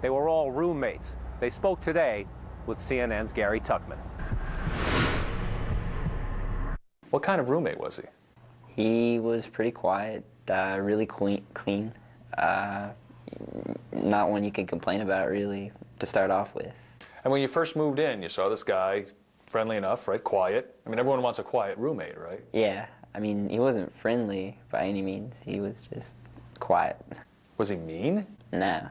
They were all roommates. They spoke today with CNN's Gary Tuckman. What kind of roommate was he? He was pretty quiet, really clean. Not one you could complain about, really, to start off with. And when you first moved in, you saw this guy, friendly enough, right? Quiet. I mean, everyone wants a quiet roommate, right? Yeah, I mean, he wasn't friendly by any means. He was just quiet. Was he mean? No.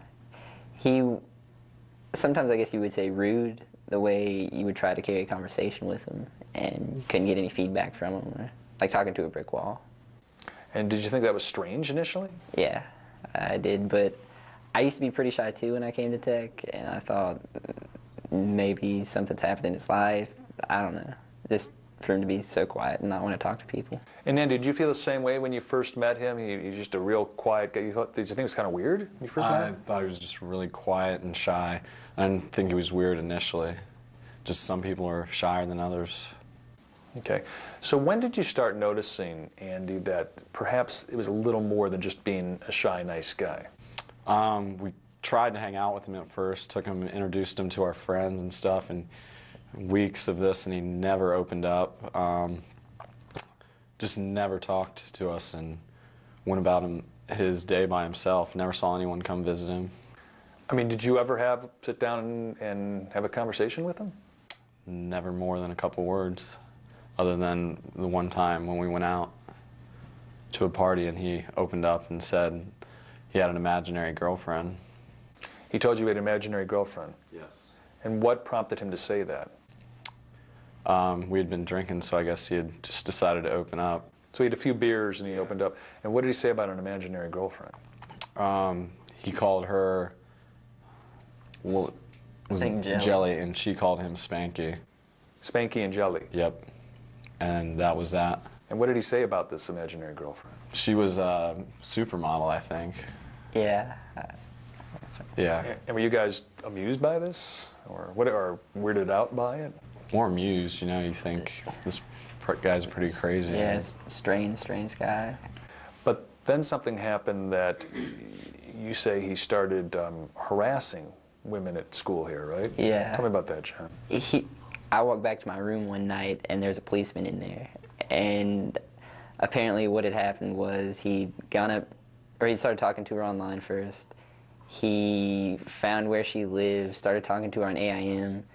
Sometimes I guess you would say rude, the way you would try to carry a conversation with him, and you couldn't get any feedback from him, or, like talking to a brick wall. And did you think that was strange initially? Yeah, I did, but I used to be pretty shy too when I came to Tech, and I thought maybe something's happened in his life. I don't know, just for him to be so quiet and not want to talk to people. And then, did you feel the same way when you first met him? He's just a real quiet guy. Did you think it was kind of weird when you first met him? I thought he was just really quiet and shy. I didn't think he was weird initially. Just some people are shyer than others. Okay. So when did you start noticing, Andy, that perhaps it was a little more than just being a shy, nice guy? We tried to hang out with him at first, took him and introduced him to our friends and stuff, and weeks of this, and he never opened up. Just never talked to us and went about his day by himself. Never saw anyone come visit him. I mean, did you ever sit down and have a conversation with him? Never more than a couple words, other than the one time when we went out to a party and he opened up and said he had an imaginary girlfriend. He told you he had an imaginary girlfriend? Yes. And what prompted him to say that? We had been drinking, so I guess he had just decided to open up. So he had a few beers and he opened up. And what did he say about an imaginary girlfriend? He called her, well, was it Jelly, and she called him Spanky. Spanky and Jelly? Yep. And that was that. And what did he say about this imaginary girlfriend? She was a supermodel, I think. Yeah. Yeah. And were you guys amused by this? Or weirded out by it? More amused, you know, you think this guy's pretty crazy. Yeah, strange guy. But then something happened that you say he started harassing women at school here, right? Yeah. Tell me about that, John. I walked back to my room one night and there's a policeman in there. And apparently what had happened was he'd gone up, or he started talking to her online first. He found where she lived, started talking to her on AIM.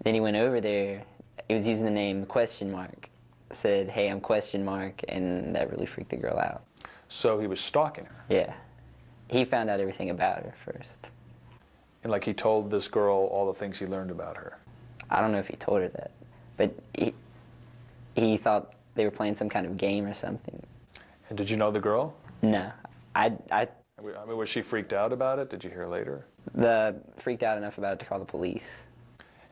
Then he went over there. He was using the name ? Said, "Hey, I'm ? And that really freaked the girl out. So he was stalking her? Yeah. He found out everything about her first. And like he told this girl all the things he learned about her? I don't know if he told her that, but he thought they were playing some kind of game or something. And did you know the girl? No. I mean, was she freaked out about it? Did you hear later? Freaked out enough about it to call the police.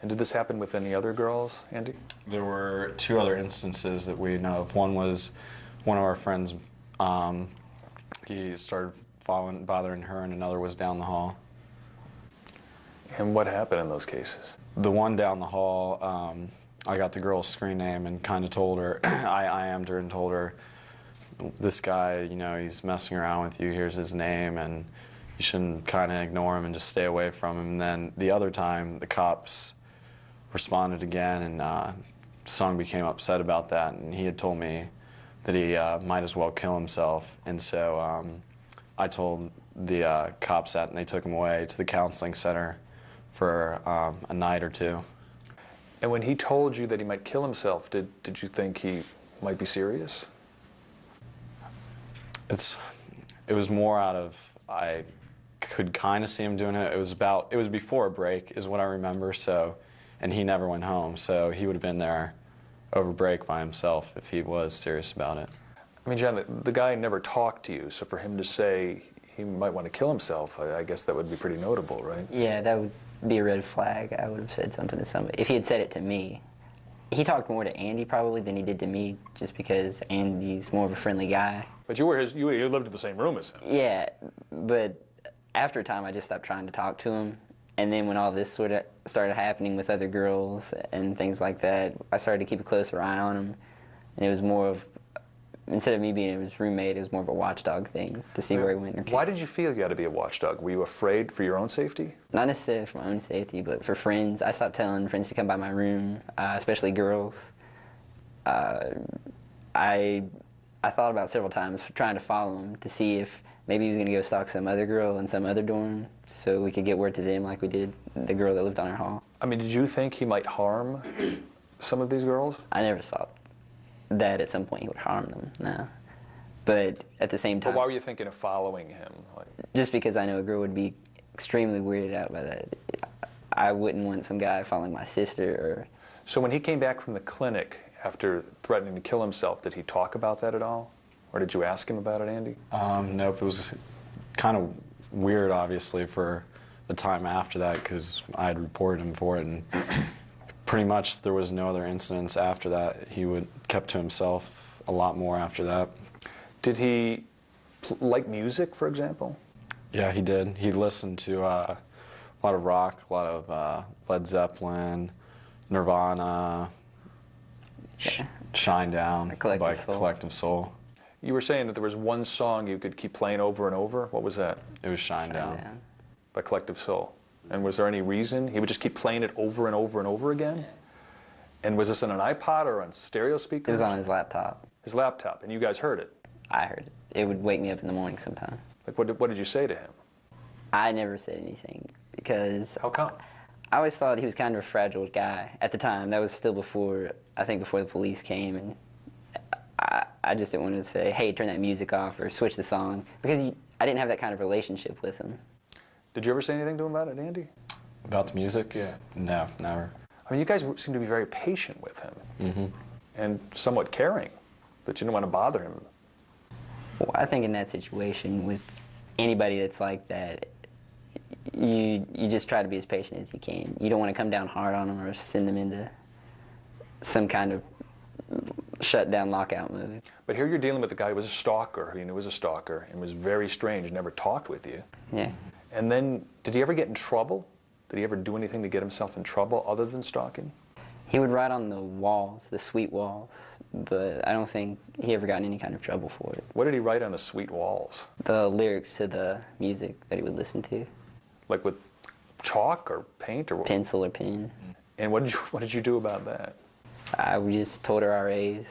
And did this happen with any other girls, Andy? There were two other instances that we know of. One was one of our friends, he started bothering her, and another was down the hall. And what happened in those cases? The one down the hall, I got the girl's screen name and kind of told her, I IM'd her and told her, this guy, you know, he's messing around with you, here's his name, and you shouldn't kind of ignore him and just stay away from him. And then the other time, the cops responded again, and Seung became upset about that, and he had told me that he might as well kill himself. And so I told the cops that, and they took him away to the counseling center for a night or two. And when he told you that he might kill himself, did you think he might be serious? It was more out of, I could kind of see him doing it. It was before a break is what I remember, so, and he never went home, so he would have been there over break by himself if he was serious about it. I mean, John, the guy never talked to you, so for him to say he might want to kill himself, I guess that would be pretty notable, right? Yeah, that would be a red flag. I would have said something to somebody. If he had said it to me. He talked more to Andy probably than he did to me, just because Andy's more of a friendly guy. But you lived in the same room as him. Yeah, but after a time I just stopped trying to talk to him. And then when all this sort of started happening with other girls and things like that, I started to keep a closer eye on him. And it was more of instead of me being his roommate, it was more of a watchdog thing to see where he went. Or Why did you feel you had to be a watchdog? Were you afraid for your own safety? Not necessarily for my own safety, but for friends. I stopped telling friends to come by my room, especially girls. I thought about several times trying to follow him to see if maybe he was going to go stalk some other girl in some other dorm so we could get word to them like we did the girl that lived on our hall. I mean, did you think he might harm some of these girls? I never thought that at some point he would harm them, no. But at the same time... But why were you thinking of following him? Like, just because I know a girl would be extremely weirded out by that. I wouldn't want some guy following my sister or... So when he came back from the clinic after threatening to kill himself, did he talk about that at all? Or did you ask him about it, Andy? Nope, it was kind of weird, obviously, for the time after that, because I had reported him for it, and pretty much there was no other incidents after that. He kept to himself a lot more after that. Did he like music, for example? Yeah, he did. He listened to a lot of rock, a lot of Led Zeppelin, Nirvana, Shine Down by Collective Soul. You were saying that there was one song you could keep playing over and over. What was that? It was Shine Down. By Collective Soul. And was there any reason? He would just keep playing it over and over and over again? And was this on an iPod or on stereo speakers? It was on his laptop. His laptop, and you guys heard it? I heard it. It would wake me up in the morning sometime. Like, what did you say to him? I never said anything because... How come? I always thought he was kind of a fragile guy at the time. That was still before, I think before the police came, and I just didn't want to say, hey, turn that music off or switch the song, because I didn't have that kind of relationship with him. Did you ever say anything to him about it, Andy? About the music? Yeah. No, never. I mean, you guys seem to be very patient with him. Mm-hmm. And somewhat caring, that you didn't want to bother him. Well, I think in that situation, with anybody that's like that, you just try to be as patient as you can. You don't want to come down hard on them or send them into some kind of shut-down lockout mode. But here you're dealing with a guy who was a stalker, who you knew was a stalker, and was very strange, never talked with you. Yeah. And then, did he ever get in trouble? Did he ever do anything to get himself in trouble other than stalking? He would write on the walls, the suite walls, but I don't think he ever got in any kind of trouble for it. What did he write on the suite walls? The lyrics to the music that he would listen to. Like with chalk or paint or what? Pencil or pen. And what did you do about that? We just told our RAs.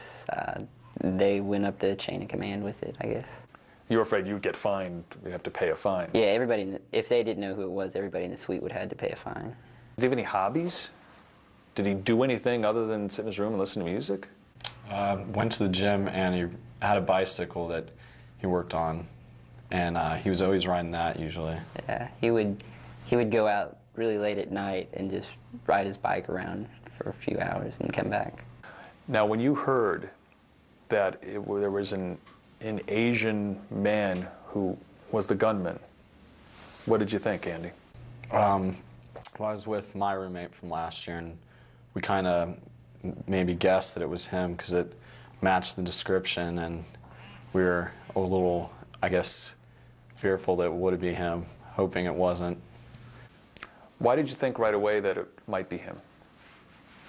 They went up the chain of command with it, I guess. You were afraid you'd get fined, you'd have to pay a fine. Yeah, everybody, if they didn't know who it was, everybody in the suite would have had to pay a fine. Did he have any hobbies? Did he do anything other than sit in his room and listen to music? Went to the gym, and he had a bicycle that he worked on, and he was always riding that usually. Yeah, he would go out really late at night and just ride his bike around for a few hours and come back. Now, when you heard that there was an Asian man who was the gunman, what did you think, Andy? Well, I was with my roommate from last year, and we kind of maybe guessed that it was him because it matched the description, and we were a little, I guess, fearful that it would be him, hoping it wasn't. Why did you think right away that it might be him?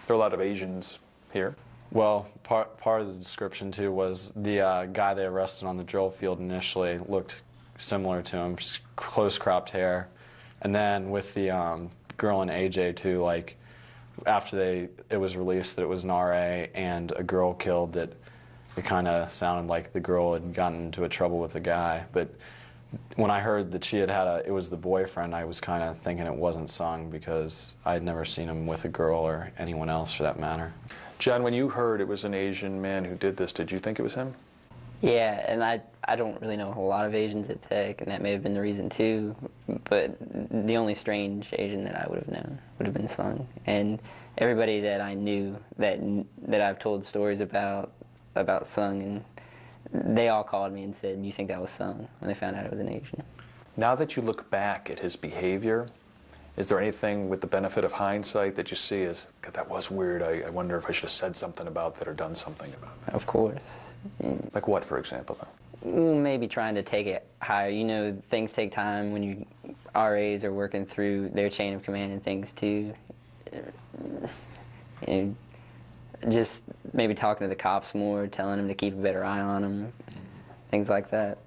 There are a lot of Asians here. Well, part of the description, too, was the guy they arrested on the drill field initially looked similar to him, just close cropped hair. And then with the girl in AJ, too, like, after it was released that it was an RA and a girl killed, that it kind of sounded like the girl had gotten into a trouble with the guy. But when I heard that she had it was the boyfriend, I was kind of thinking it wasn't Seung because I had never seen him with a girl or anyone else for that matter. John, when you heard it was an Asian man who did this, did you think it was him? Yeah, and I don't really know a whole lot of Asians at Tech, and that may have been the reason too, but the only strange Asian that I would have known would have been Seung. And everybody that I knew that I've told stories about Seung, and they all called me and said, "You think that was Seung?" when they found out it was an Asian. Now that you look back at his behavior, is there anything with the benefit of hindsight that you see as, God, that was weird, I wonder if I should have said something about that or done something about that? Of course. Like what, for example, though? Maybe trying to take it higher. You know, things take time when you RAs are working through their chain of command and things too. You know, Just maybe talking to the cops more, telling them to keep a better eye on him, things like that.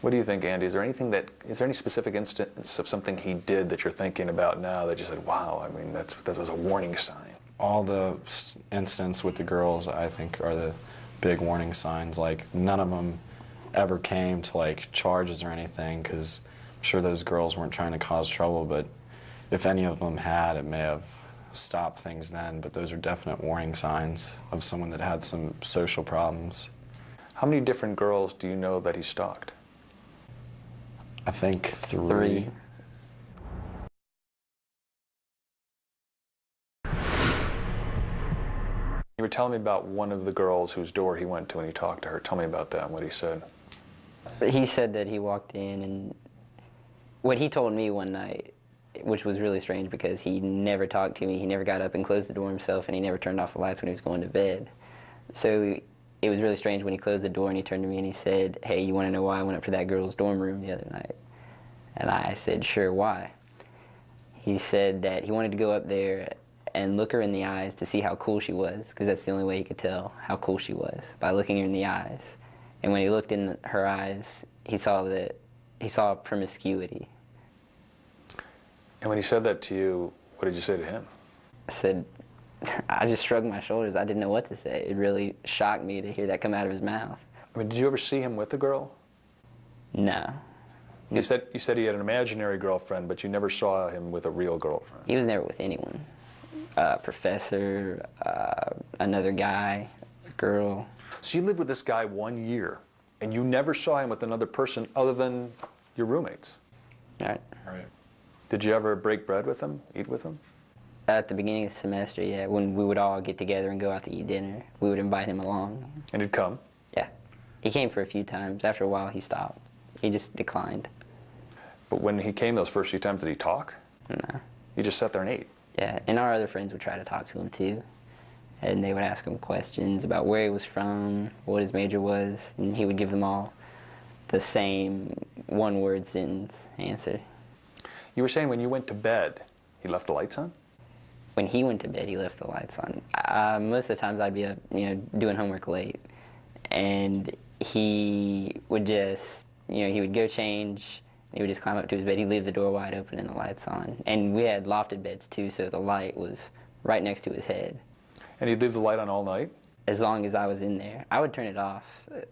What do you think, Andy? Is there any specific instance of something he did that you're thinking about now that you said, wow, I mean, that was a warning sign? All the incidents with the girls, I think, are the big warning signs. Like, none of them ever came to, like, charges or anything, because I'm sure those girls weren't trying to cause trouble, but if any of them had, it may have stopped things then. But those are definite warning signs of someone that had some social problems. How many different girls do you know that he stalked? I think Three. You were telling me about one of the girls whose door he went to and he talked to her. Tell me about that and what he said. He said that he walked in, and what he told me one night, which was really strange because he never talked to me, he never got up and closed the door himself, and he never turned off the lights when he was going to bed. So it was really strange when he closed the door and he turned to me and he said, "Hey, you want to know why I went up to that girl's dorm room the other night?" And I said, "Sure, why?" He said that he wanted to go up there and look her in the eyes to see how cool she was, because that's the only way he could tell how cool she was, by looking her in the eyes. And when he looked in her eyes, he saw promiscuity. And when he said that to you, what did you say to him? I said, I just shrugged my shoulders. I didn't know what to say. It really shocked me to hear that come out of his mouth. I mean, did you ever see him with a girl? No. You said he had an imaginary girlfriend, but you never saw him with a real girlfriend. He was never with anyone. Professor, another guy, a girl. So you lived with this guy 1 year, and you never saw him with another person other than your roommates. Right. Right. Did you ever break bread with him, eat with him? At the beginning of the semester, yeah, when we would all get together and go out to eat dinner, we would invite him along. And he'd come? Yeah. He came for a few times. After a while, he stopped. He just declined. But when he came those first few times, did he talk? No. You just sat there and ate? Yeah, and our other friends would try to talk to him too. And they would ask him questions about where he was from, what his major was, and he would give them all the same one-word sentence answer. You were saying when you went to bed, he left the lights on? When he went to bed, he left the lights on. Most of the times I'd be up, doing homework late, and he would just, he would go change. He would just climb up to his bed. He'd leave the door wide open and the lights on. And we had lofted beds too, so the light was right next to his head. And he'd leave the light on all night? As long as I was in there. I would turn it off.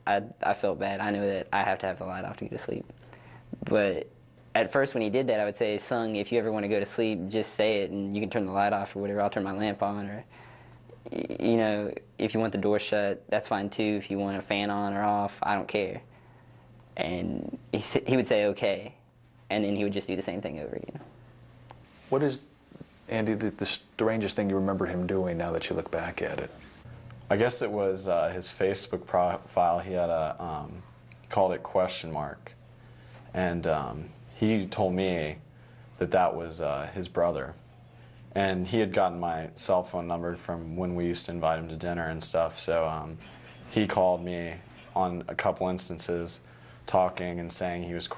I felt bad. I know that I have to have the light off to go to sleep. But at first when he did that, I would say, "Seung, if you ever want to go to sleep, just say it and you can turn the light off or whatever. I'll turn my lamp on." Or, if you want the door shut, that's fine too. If you want a fan on or off, I don't care. And he would say, "Okay." And then he would just do the same thing over again. What is, Andy, the strangest thing you remember him doing now that you look back at it? I guess it was his Facebook profile. He had called it ? And he told me that was his brother. And he had gotten my cell phone number from when we used to invite him to dinner and stuff. So he called me on a couple instances talking and saying he was ?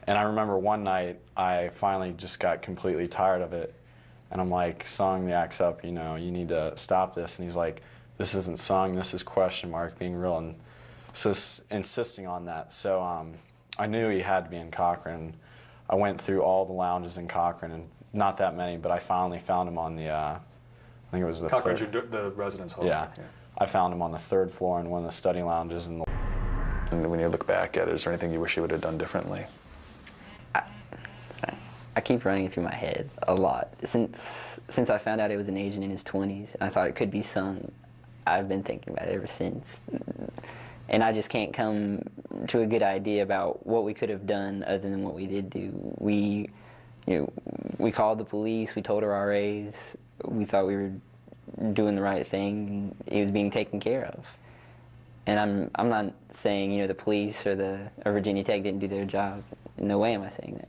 And I remember one night I finally just got completely tired of it. And I'm like, "Seung, the act's up, you need to stop this." And he's like, "This isn't Seung, this is ? Being real and so insisting on that. So I knew he had to be in Cochrane. I went through all the lounges in Cochrane, and not that many, but I finally found him on the, I think it was the Cochrane's the residence hall. Yeah. I found him on the 3rd floor in one of the study lounges. And when you look back at it, is there anything you wish you would have done differently? I keep running it through my head a lot. Since I found out it was an agent in his 20s, and I thought it could be Seung, I've been thinking about it ever since. And I just can't come to a good idea about what we could have done other than what we did do. We called the police, we told our RAs, we thought we were doing the right thing, and he was being taken care of. And I'm not saying, the police or Virginia Tech didn't do their job. In no way am I saying that.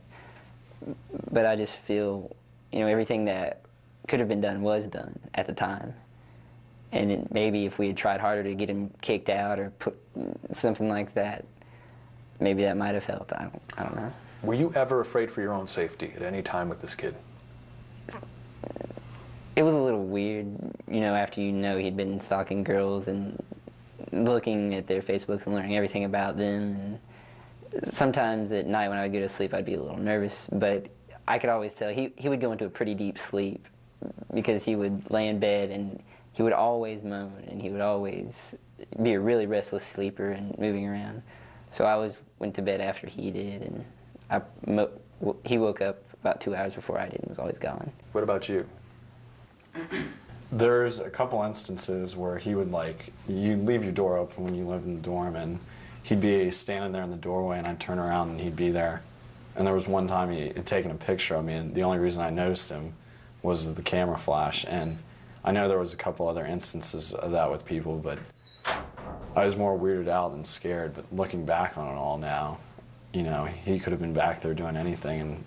But I just feel, everything that could have been done was done at the time. And maybe if we had tried harder to get him kicked out or put something like that, maybe that might have helped. I don't know. Were you ever afraid for your own safety at any time with this kid? It was a little weird, you know, after you know he'd been stalking girls and looking at their Facebooks and learning everything about them. And sometimes at night when I would go to sleep, I'd be a little nervous, but I could always tell he would go into a pretty deep sleep because he would lay in bed and he would always moan and he would always be a really restless sleeper and moving around. So I always went to bed after he did, and he woke up about 2 hours before I did and was always gone. What about you? There's a couple instances where he would, like, you'd leave your door open when you live in the dorm, and he'd be standing there in the doorway, and I'd turn around and he'd be there. And there was one time he had taken a picture of me, and the only reason I noticed him was the camera flash. And I know there was a couple other instances of that with people, but I was more weirded out than scared. But looking back on it all now, you know, he could have been back there doing anything, and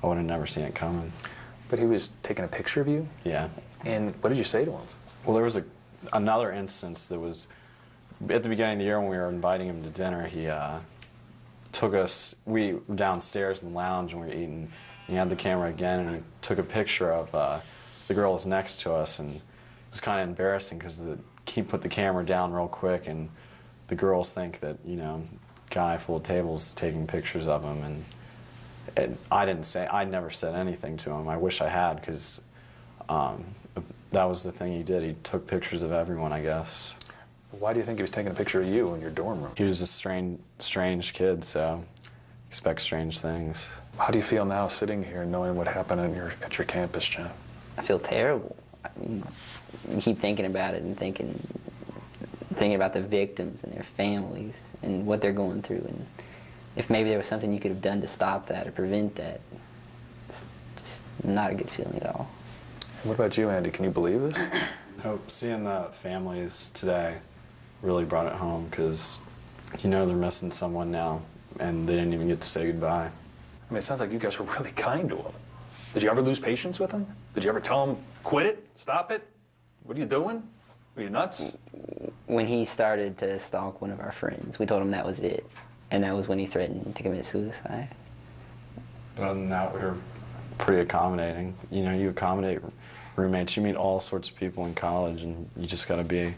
I would have never seen it coming. But he was taking a picture of you? Yeah. And what did you say to him? Well, there was another instance that was at the beginning of the year when we were inviting him to dinner. He took us, we were downstairs in the lounge and we were eating. And he had the camera again and he took a picture of the girls next to us, and it was kind of embarrassing because he put the camera down real quick and the girls think that, you know, guy full of tables taking pictures of him, and I never said anything to him. I wish I had, because that was the thing he did. He took pictures of everyone, I guess. Why do you think he was taking a picture of you in your dorm room? He was a strange kid, so expect strange things. How do you feel now sitting here knowing what happened at your campus, John? I feel terrible. You keep thinking about it and thinking about the victims and their families and what they're going through, and if maybe there was something you could have done to stop that or prevent that. It's just not a good feeling at all. What about you, Andy? Can you believe this? Hope seeing the families today really brought it home, because you know they're missing someone now and they didn't even get to say goodbye. I mean, it sounds like you guys were really kind to him. Did you ever lose patience with him? Did you ever tell him, quit it, stop it? What are you doing? Are you nuts? When he started to stalk one of our friends, we told him that was it, and that was when he threatened to commit suicide. But other than that, we were pretty accommodating. You know, you accommodate roommates. You meet all sorts of people in college, and you just got to be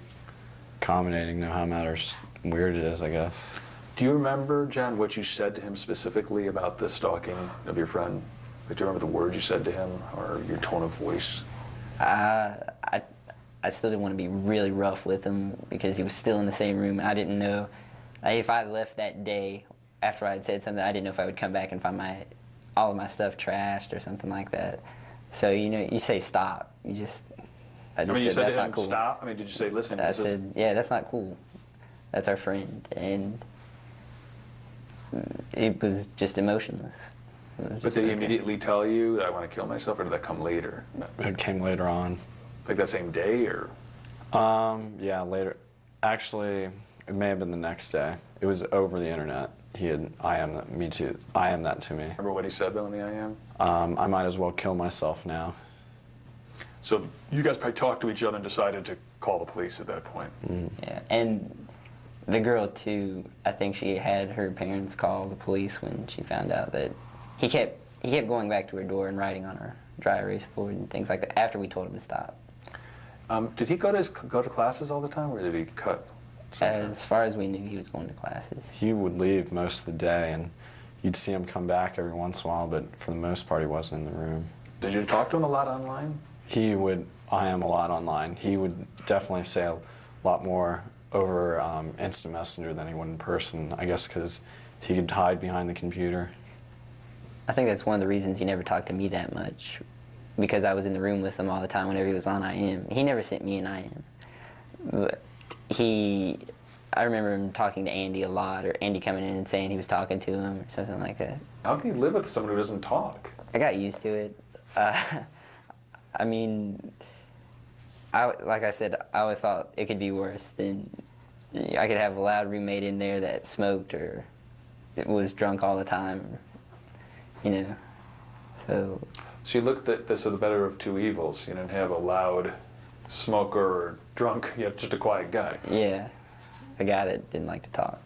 accommodating, no matter how weird it is, I guess. Do you remember, John, what you said to him specifically about the stalking of your friend? Like, do you remember the words you said to him or your tone of voice? I still didn't want to be really rough with him because he was still in the same room, and I didn't know, like, if I left that day after I had said something, I didn't know if I would come back and find all of my stuff trashed or something like that. So, you know, you say stop. I mean, you said, said that's to him, not cool. stop? I mean, did you say, listen, I said, yeah, that's not cool. That's our friend. And it was just emotionless. But did he immediately tell you that I want to kill myself, or did that come later? It came later on. Like that same day, or? Yeah, later. Actually, it may have been the next day. It was over the internet. He had me too. I am that to me. Remember what he said though in the IM? I might as well kill myself now. So you guys probably talked to each other and decided to call the police at that point. Mm. Yeah, and the girl too, I think she had her parents call the police when she found out that he kept going back to her door and writing on her dry erase board and things like that after we told him to stop. Did he go to classes all the time, or did he cut sometimes? As far as we knew, he was going to classes. He would leave most of the day, and you'd see him come back every once in a while, but for the most part, he wasn't in the room. Did you talk to him a lot online? He would IM a lot online. He would definitely say a lot more over instant messenger than he would in person, I guess because he could hide behind the computer. I think that's one of the reasons he never talked to me that much, because I was in the room with him all the time whenever he was on IM. He never sent me an IM. But I remember him talking to Andy a lot, or Andy coming in and saying he was talking to him, or something like that. How can you live with someone who doesn't talk? I got used to it. I mean, like I said, I always thought it could be worse. Than I could have a loud roommate in there that smoked or was drunk all the time, you know. So you looked at this as the better of two evils. You didn't have a loud smoker or drunk. You had just a quiet guy. Yeah, a guy that didn't like to talk.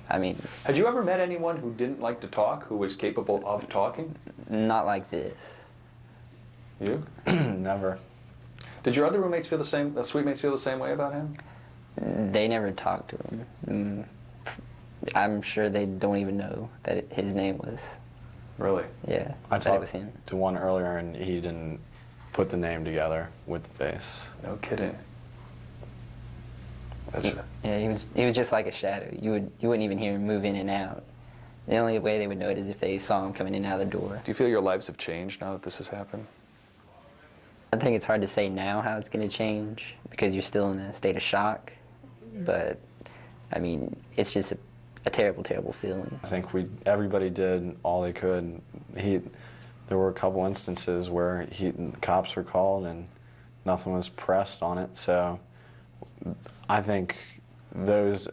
I mean, had you ever met anyone who didn't like to talk, who was capable of talking? not like this. You? Never. Did your other roommates feel the same, suite mates feel the same way about him? They never talked to him. I'm sure they don't even know that his name was. Really? Yeah. I that it was talked him. to one earlier, and he didn't put the name together with the face. No kidding. That's it. Yeah, he was just like a shadow. You wouldn't even hear him move in and out. The only way they would know it is if they saw him coming in and out of the door. Do you feel your lives have changed now that this has happened? I think it's hard to say now how it's going to change because you're still in a state of shock. But, I mean, it's just a terrible, terrible feeling. I think everybody did all they could. There were a couple instances where the cops were called and nothing was pressed on it. So I think those